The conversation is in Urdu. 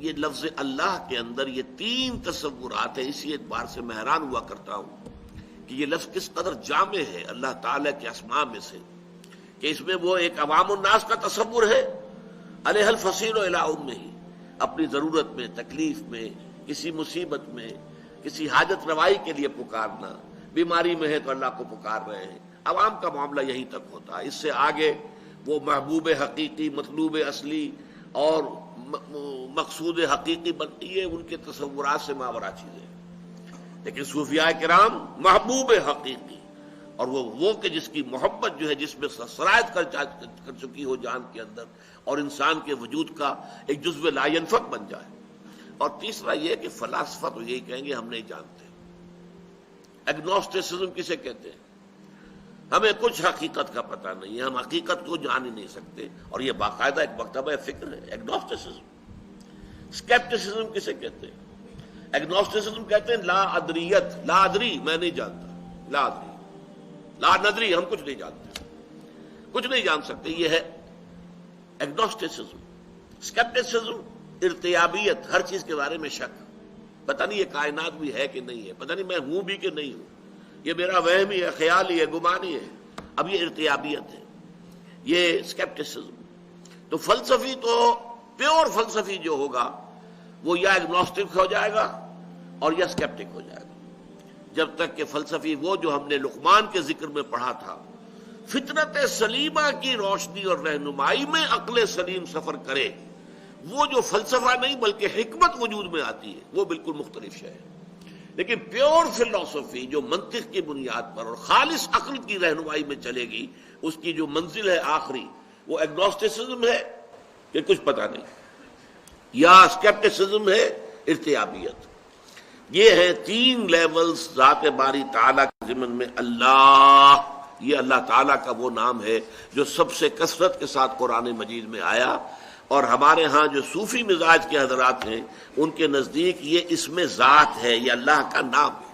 یہ لفظ اللہ کے اندر یہ تین تصورات ہیں. اسی اعتبار سے میں حیران ہوا کرتا ہوں کہ یہ لفظ کس قدر جامع ہے اللہ تعالیٰ کے اسماء میں سے، کہ اس میں وہ ایک عوام الناس کا تصور ہے، علیہ الفصیل الی امہ، اپنی ضرورت میں، تکلیف میں، کسی مصیبت میں، کسی حاجت روائی کے لیے پکارنا، بیماری میں ہے تو اللہ کو پکار رہے ہیں. عوام کا معاملہ یہیں تک ہوتا ہے. اس سے آگے وہ محبوب حقیقی، مطلوب اصلی اور مقصود حقیقی بنتی ہے، ان کے تصورات سے ماورا چیزیں. لیکن صوفیاء کرام محبوب حقیقی، اور وہ کہ جس کی محبت جو ہے جس میں سرایت کر چکی ہو جان کے اندر، اور انسان کے وجود کا ایک جزو لا ینفک بن جائے. اور تیسرا یہ کہ فلاسفہ تو یہی کہیں گے ہم نہیں جانتے. ایگنوسٹسزم کسے کہتے ہیں؟ ہمیں کچھ حقیقت کا پتہ نہیں ہے، ہم حقیقت کو جان ہی نہیں سکتے، اور یہ باقاعدہ ایک مکتبہ فکر ہے ایگنوسٹسزم. اسکیپٹسزم کسے کہتے ہیں؟ ایگنوسٹسزم کہتے ہیں لا ادریت، لا ادری، میں نہیں جانتا، لا ادری، لا ندری، ہم کچھ نہیں جانتے، کچھ نہیں جان سکتے. یہ ہے ایگنوسٹسزم. اسکیپٹسزم ارتیابیت، ہر چیز کے بارے میں شک، پتہ نہیں یہ کائنات بھی ہے کہ نہیں ہے، پتہ نہیں میں ہوں بھی کہ نہیں ہوں، یہ میرا وہم ہی ہے، خیال ہی ہے، گمان ہی ہے. اب یہ ارتیابیت ہے، یہ اسکیپٹسزم. تو فلسفی تو پیور فلسفی جو ہوگا وہ یا ایگنوسٹک ہو جائے گا اور یا اسکیپٹک ہو جائے گا. جب تک کہ فلسفی وہ جو ہم نے لقمان کے ذکر میں پڑھا تھا، فطرت سلیمہ کی روشنی اور رہنمائی میں عقل سلیم سفر کرے، وہ جو فلسفہ نہیں بلکہ حکمت وجود میں آتی ہے، وہ بالکل مختلف شے ہے. لیکن پیور فلسفی جو منطق کی بنیاد پر اور خالص عقل کی رہنمائی میں چلے گی، اس کی جو منزل ہے آخری وہ ایگنوسٹسزم ہے کہ کچھ پتہ نہیں، یا اسکیپٹسزم ہے ارتیابیت. یہ ہیں تین لیولز ذات باری تعالیٰ کے ضمن میں. اللہ، یہ اللہ تعالیٰ کا وہ نام ہے جو سب سے کثرت کے ساتھ قرآن مجید میں آیا، اور ہمارے ہاں جو صوفی مزاج کے حضرات ہیں ان کے نزدیک یہ اسم ذات ہے، یہ اللہ کا نام ہے.